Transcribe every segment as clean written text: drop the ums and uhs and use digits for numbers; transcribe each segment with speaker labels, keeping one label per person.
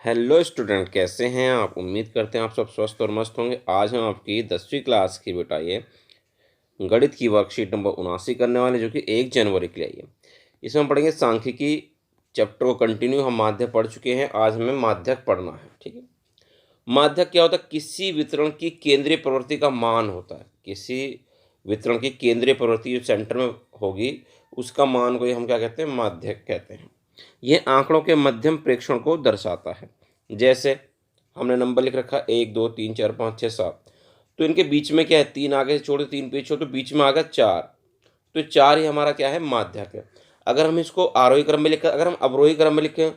Speaker 1: Hello student, कैसे हैं आप। उम्मीद करते हैं आप सब स्वस्थ और मस्त होंगे। आज हम आपकी 10वीं क्लास की बेटा ये गणित की वर्कशीट नंबर 79 करने वाले, जो कि 1 जनवरी के लिए आई है। इसमें हम पढ़ेंगे सांख्यिकी चैप्टर को कंटिन्यू। हम माध्यक पढ़ चुके हैं, आज हमें माध्यक पढ़ना है। ठीक है, माध्यक क्या होता है? किसी वितरण की केंद्रीय प्रवृत्ति का मान होता है। किसी वितरण की केंद्रीय प्रवृत्ति जो सेंटर में होगी, उसका मान को हम क्या कहते हैं? माध्यक कहते हैं। ये आंकड़ों के मध्यम प्रेक्षण को दर्शाता है। जैसे हमने नंबर लिख रखा 1 2 3 4 5 6 7, तो इनके बीच में क्या है? 3 आगे छोड़ो, 3 पीछे छोड़ो, तो बीच में आ गया 4। तो 4 ही हमारा क्या है? माध्यक है। अगर हम इसको आरोही क्रम में लिखें, अगर हम अवरोही क्रम में लिखें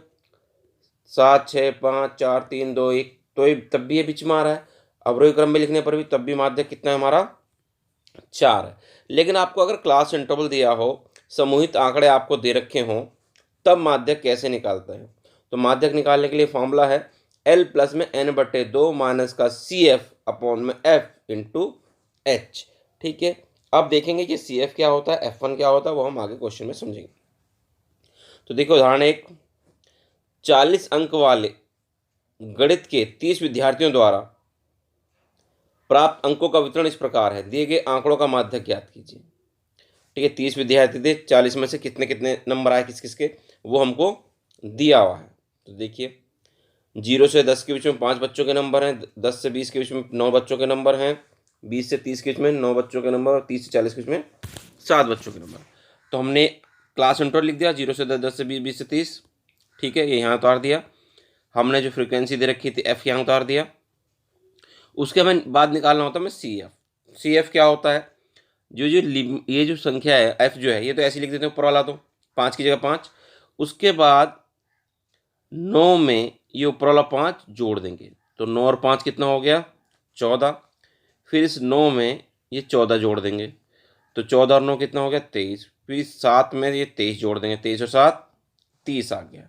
Speaker 1: 7 6 5 4 3 2 1, तो ये तब भी ये बीच में आ रहा है। अवरोही क्रम में लिखने पर भी तब भी माध्यक कितना है हमारा? 4 है। लेकिन आपको अगर क्लास इंटरवल दिया हो, समूहित आंकड़े आपको दे रखे हों, तब माध्यक कैसे निकालते हैं? तो माध्यक निकालने के लिए फॉर्मूला है L प्लस में n/2 माइनस का CF अपॉन में F इंटू H। ठीक है, अब देखेंगे कि CF क्या होता है, F1 क्या होता है, वो हम आगे क्वेश्चन में समझेंगे। तो देखो उदाहरण 1, 40 अंक वाले गणित के 30 विद्यार्थियों द्वारा प्राप्त अंकों का वितरण इस प्रकार है। दिए गए आंकड़ों का माध्यक ज्ञात कीजिए। ठीक है, 30 विद्यार्थी थे, 40 में से कितने कितने नंबर आए किस किस के, वो हमको दिया हुआ है। तो देखिए 0 से 10 के बीच में 5 बच्चों के नंबर हैं, 10 से 20 के बीच में 9 बच्चों के नंबर हैं, 20 से 30 के बीच में 9 बच्चों के नंबर, और 30 से 40 के बीच में 7 बच्चों के नंबर। तो हमने क्लास इंटरवल लिख दिया 0 से 10, 10 से 20, 20 से 30। ठीक है, ये यहाँ उतार दिया। हमने जो फ्रीक्वेंसी दे रखी थी F यहाँ उतार दिया। उसके बाद निकालना होता है हमें CF। CF क्या होता है? ये जो संख्या है F जो है, ये तो ऐसे लिख देते हैं ऊपर वाला, तो 5 की जगह 5। उसके बाद 9 में ये ऊपर वाला 5 जोड़ देंगे, तो 9 और 5 कितना हो गया? 14। फिर इस 9 में ये 14 जोड़ देंगे, तो 14 और 9 कितना हो गया? 23। फिर इस 7 में ये 23 जोड़ देंगे, 23 और 7 30 आ गया।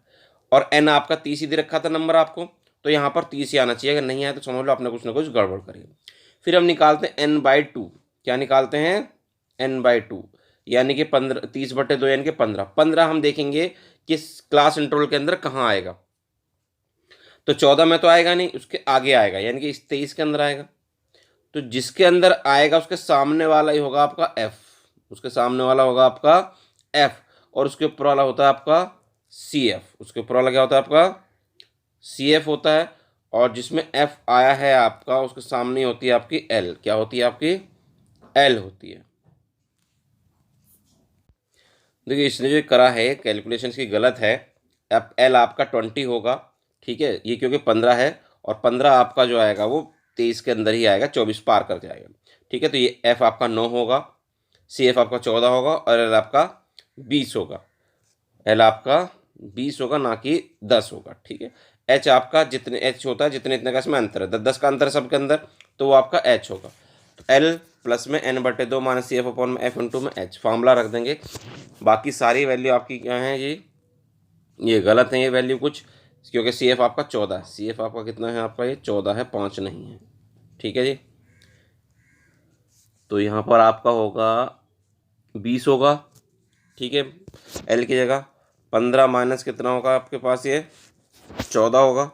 Speaker 1: और n आपका 30 ही दे रखा था नंबर आपको, तो यहाँ पर 30 ही आना चाहिए। अगर नहीं आया तो समझ लो आपने कुछ ना कुछ गड़बड़ करी। फिर हम निकालते हैं n/2। क्या निकालते हैं? n/2, यानी कि 15, 30/2 यानी कि 15। 15 हम देखेंगे किस क्लास इंटरवल के अंदर कहाँ आएगा। तो 14 में तो आएगा नहीं, उसके आगे आएगा, यानी कि इस 23 के अंदर आएगा। तो जिसके अंदर आएगा उसके सामने वाला ही होगा आपका F। उसके सामने वाला होगा आपका F, और उसके ऊपर वाला होता है आपका CF। उसके ऊपर वाला क्या होता है आपका? CF होता है। और जिसमें F आया है आपका, उसके सामने होती है आपकी L। क्या होती है आपकी? L होती है। देखिए इसने जो करा है कैलकुलेशन की गलत है। अब L आपका 20 होगा। ठीक है, ये क्योंकि 15 है, और 15 आपका जो आएगा वो 23 के अंदर ही आएगा, 24 पार करके आएगा। ठीक है, तो ये F आपका 9 होगा, CF आपका 14 होगा, और L आपका 20 होगा। L आपका 20 होगा, ना कि 10 होगा। ठीक है, H आपका जितने H होता है, जितने इतने का इसमें अंतर है, 10 10 का अंतर है सबके अंदर, तो वो आपका H होगा। तो L प्लस में n/2 माइनस CF अपॉन में F इंटू में H, फार्मूला रख देंगे। बाकी सारी वैल्यू आपकी क्या है? ये गलत है ये वैल्यू कुछ, क्योंकि CF आपका 14 है। CF आपका कितना है? आपका ये 14 है, 5 नहीं है। ठीक है जी, तो यहाँ पर आपका होगा 20 होगा। ठीक है, L की जगह 15 माइनस कितना होगा आपके पास? ये 14 होगा,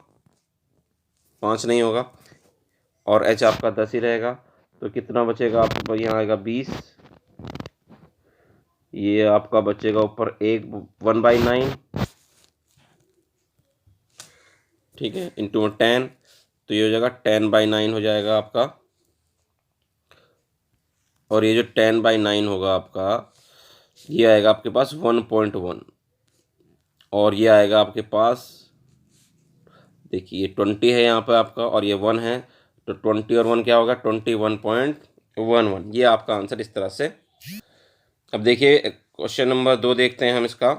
Speaker 1: 5 नहीं होगा, और H आपका 10 ही रहेगा। तो कितना बचेगा आपके पास? यहाँ आएगा 20। ये आपका बचेगा ऊपर 1/9। ठीक है, इंटू 10, तो ये हो जाएगा 10/9 हो जाएगा आपका। और ये जो 10/9 होगा आपका, ये आएगा आपके पास 1.1। और ये आएगा आपके पास, देखिए ये 20 है यहाँ पे आपका, और ये 1 है, तो 20 और 1 क्या होगा? 21.11। ये आपका आंसर इस तरह से। अब देखिए क्वेश्चन नंबर 2 देखते हैं हम इसका।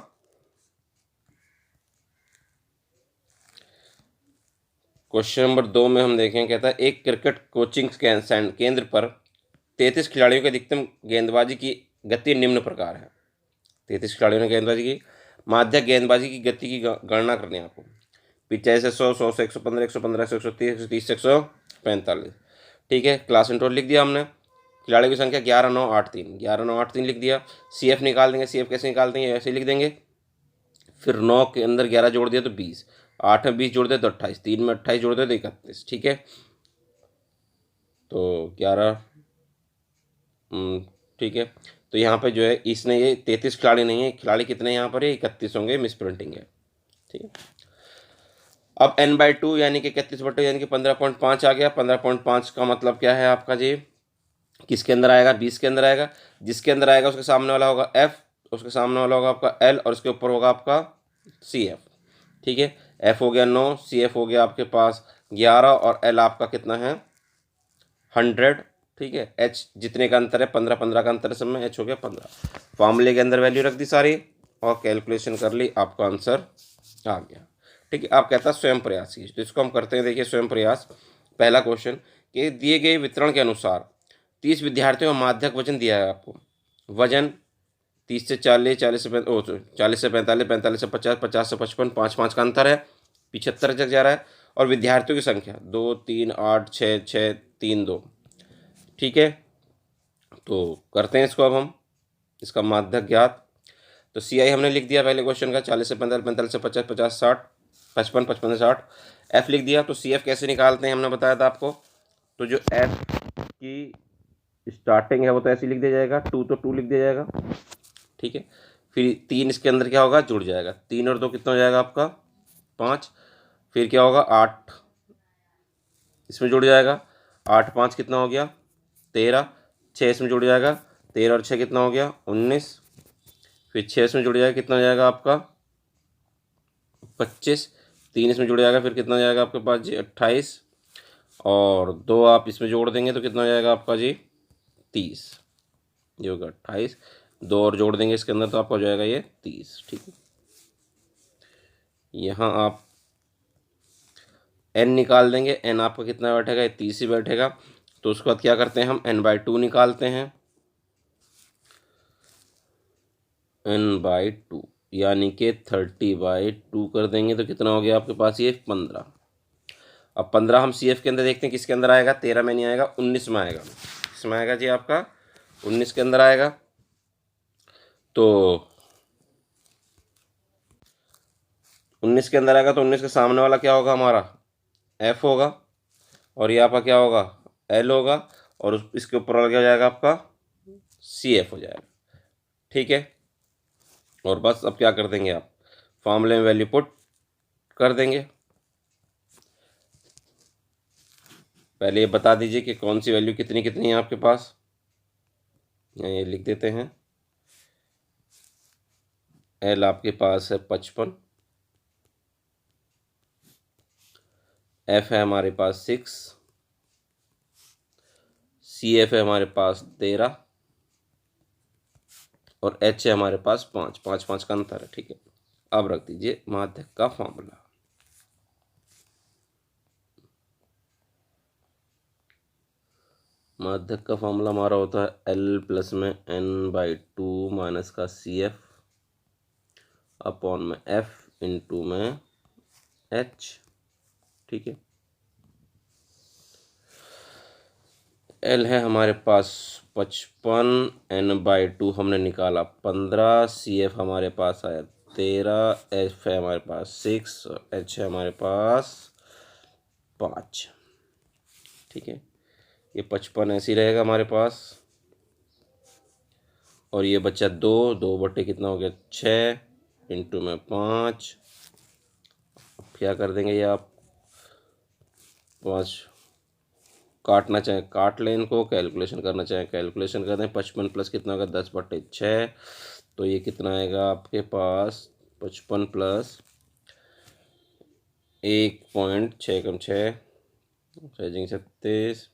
Speaker 1: क्वेश्चन नंबर 2 में हम देखें, कहता है एक क्रिकेट कोचिंग केंद्र पर 33 खिलाड़ियों की अधिकतम गेंदबाजी की गति निम्न प्रकार है। 33 खिलाड़ियों ने गेंदबाजी की। माध्यक गेंदबाजी की गति की गणना करनी है आपको। 50 से 100, 100 से 115, 115 से 130, 130 से 145। ठीक है, क्लास इंटरवल लिख दिया हमने। खिलाड़ियों की संख्या 11 9 8 3, 11 9 8 3 लिख दिया। CF निकाल देंगे। CF कैसे निकालते हैं? ऐसे लिख देंगे। फिर 9 के अंदर 11 जोड़ दिया तो 20, 8 में 20 जोड़ दे तो 28, 3 में 28 जोड़ दे तो 31, ठीक है। तो 11, ठीक है। तो यहाँ पे जो है इसने ये 33 खिलाड़ी नहीं है, खिलाड़ी कितने यहाँ पर, 31 होंगे, मिस प्रिंटिंग है, ठीक है। अब n/2 यानी कि 31/2 यानी कि 15.5 आ गया। 15.5 का मतलब क्या है आपका जी, किसके अंदर आएगा, 20 के अंदर आएगा। जिसके अंदर आएगा उसके सामने वाला होगा f, उसके सामने वाला होगा आपका l, और उसके ऊपर होगा आपका CF, ठीक है। f हो गया 9, CF हो गया आपके पास 11, और l आपका कितना है 100, ठीक है। h जितने का अंतर है 15 15 का अंतर है सब में, h हो गया 15। फॉर्मूले के अंदर वैल्यू रख दी सारी और कैलकुलेशन कर ली, आपका आंसर आ गया, ठीक है। आप कहता स्वयं प्रयास की, तो इसको हम करते हैं। देखिए स्वयं प्रयास, पहला क्वेश्चन कि दिए गए वितरण के अनुसार 30 विद्यार्थियों का माध्यक वजन दिया है आपको। वजन 30 से 40, 40 से 40 से 45, 45 से 50, 50 से 55, 5 5 का अंतर है, 75 तक जा रहा है। और विद्यार्थियों की संख्या 2 3 8 6 6 3 2, ठीक है। तो करते हैं इसको अब हम, इसका माध्यक ज्ञात। तो CI हमने लिख दिया पहले क्वेश्चन का, 40 से 45, 45 से 50, 50 60, 55, 55 से 60। F लिख दिया। तो CF कैसे निकालते हैं हमने बताया था आपको। तो जो F की स्टार्टिंग है वो तो ऐसे लिख दिया जाएगा, 2 तो 2 लिख दिया जाएगा, ठीक है। फिर 3 इसके अंदर क्या होगा, जुड़ जाएगा, 3 और 2 कितना हो जाएगा आपका 5। फिर क्या होगा 8 इसमें जुड़ जाएगा, 8 5 कितना हो गया 13, 6 इसमें जुड़ जाएगा, 13 और 6 कितना हो गया 19। फिर 6 इसमें जुड़ जाएगा, कितना हो जाएगा आपका 25। 3 इसमें जुड़ जाएगा, फिर कितना हो जाएगा आपके पास जी 28, और 2 आप इसमें जोड़ देंगे तो कितना हो जाएगा आपका जी 30, ये होगा 28। 2 और जोड़ देंगे इसके अंदर तो आपका हो जाएगा ये 30, ठीक है। यहाँ आप n निकाल देंगे, n आपका कितना बैठेगा, ये 30 ही बैठेगा। तो उसके बाद क्या करते हैं हम, n/2 निकालते हैं, n/2 यानी कि 30/2 कर देंगे तो कितना हो गया आपके पास ये 15। अब 15 हम CF के अंदर देखते हैं किसके अंदर आएगा, 13 में नहीं आएगा, 19 में आएगा। किसमें आएगा जी आपका 19 के अंदर आएगा। तो 19 के अंदर आएगा तो 19 के सामने वाला क्या होगा हमारा F होगा, और ये आपका क्या होगा L होगा, और इसके ऊपर वाला क्या हो जाएगा आपका CF हो जाएगा, ठीक है। और बस अब क्या कर देंगे आप, फॉर्मूले में वैल्यू पुट कर देंगे। पहले ये बता दीजिए कि कौन सी वैल्यू कितनी कितनी है आपके पास, ये लिख देते हैं। L आपके पास है 55, F है हमारे पास 6, CF है हमारे पास 13, और H है हमारे पास 5, 5 5 का अंतर है, ठीक है। अब रख दीजिए माध्यक का फॉर्मूला। माध्यक का फॉर्मूला हमारा होता है L प्लस में n/2 माइनस का CF अपॉन में F इंटू में H, ठीक है। L है हमारे पास 55, n/2 हमने निकाला 15, CF हमारे पास आया 13, F है हमारे पास 6, और H है हमारे पास 5, ठीक है। ये 55 ऐसे ही रहेगा हमारे पास, और ये बच्चा 2 बटे कितना हो गया 6 इंटू में 5। क्या कर देंगे ये आप 5 काटना चाहें काट लें इनको, कैलकुलेशन करना चाहें कैलकुलेशन कर दें। 55 प्लस कितना होगा 10/6, तो ये कितना आएगा आपके पास 55 प्लस 1.6 कम 6 36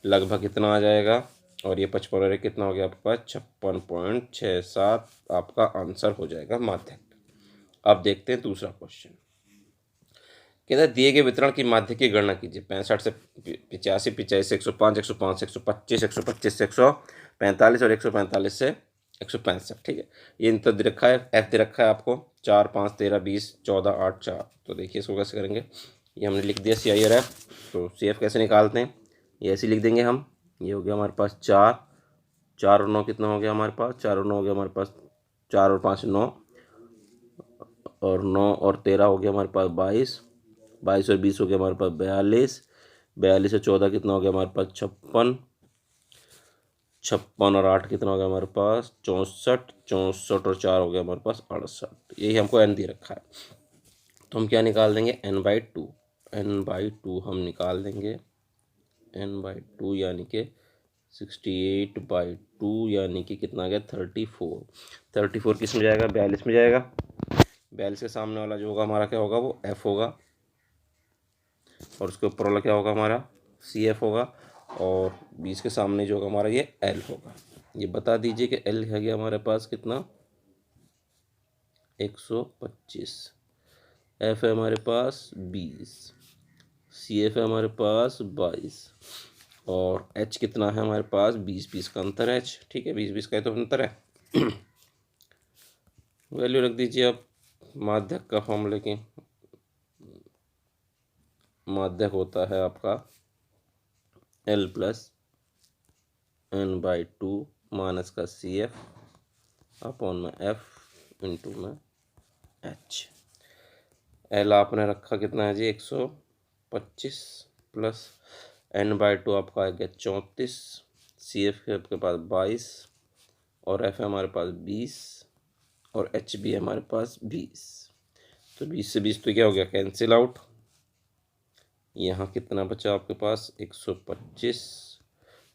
Speaker 1: लगभग कितना आ जाएगा, और ये 55 और कितना हो गया आपके पास 56.67, आपका आंसर हो जाएगा माध्यक। अब देखते हैं दूसरा क्वेश्चन। कहता है दिए गए वितरण की माध्यक की गणना कीजिए। 65 से 85, 85 से 105, 105 से 125, 125 से 145, और 145 से 165, ठीक है। ये इन तो दे रखा है, F दे रखा है आपको 4 5 13 20 14 8 4। तो देखिए इसको कैसे करेंगे, ये हमने लिख दिया CI और F। तो CF कैसे निकालते हैं, ये ऐसे लिख देंगे हम। ये हो गया हमारे पास 4, 4 और 9 कितना हो गया हमारे पास, 4 और 9 हो गया हमारे पास 4 और 5 9, और 9 और 13 हो गया हमारे पास 22, 22 और 20 हो गया हमारे पास 42, 42 और 14 कितना हो गया हमारे पास 56, 56 और 8 कितना हो गया हमारे पास 64, 64 और 4 हो गया हमारे पास 68। यही हमको n दे रखा है, तो हम क्या निकाल देंगे n/2, n/2 हम निकाल देंगे n/2 यानी कि 68/2 यानी कि कितना आ गया 34। 34 किस में जाएगा, 42 में जाएगा। 42 के सामने वाला जो होगा हमारा क्या होगा, वो f होगा, और उसके ऊपर वाला क्या होगा हमारा CF होगा, और 20 के सामने जो होगा हमारा ये L होगा। ये बता दीजिए कि L है गया हमारे पास कितना 125, F है हमारे पास 20, CF है हमारे पास 22, और H कितना है हमारे पास 20 का अंतर है H, ठीक है 20 का तो अंतर है। वैल्यू रख दीजिए अब माध्यक का फॉर्मूले की। माध्यक होता है आपका L + n/2 माइनस का CF अपॉन में F इंटू में H। L आपने रखा कितना है जी 125 प्लस n/2 आपका आ गया 34, CF के आपके पास 22, और F है हमारे पास 20, और H भी है हमारे पास 20। तो 20 से 20 तो क्या हो गया कैंसिल आउट। यहाँ कितना बचा आपके पास 125,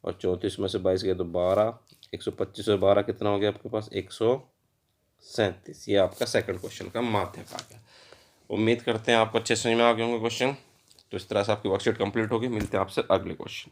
Speaker 1: और 34 में से 22 गया तो 12, 125 और 12 कितना हो गया आपके पास 137। ये आपका सेकंड क्वेश्चन का माध्यक आ गया। उम्मीद करते हैं आपको अच्छे समझ में आ गए होंगे क्वेश्चन। तो इस तरह से आपकी वर्कशीट कंप्लीट होगी। मिलते हैं आपसे अगले क्वेश्चन।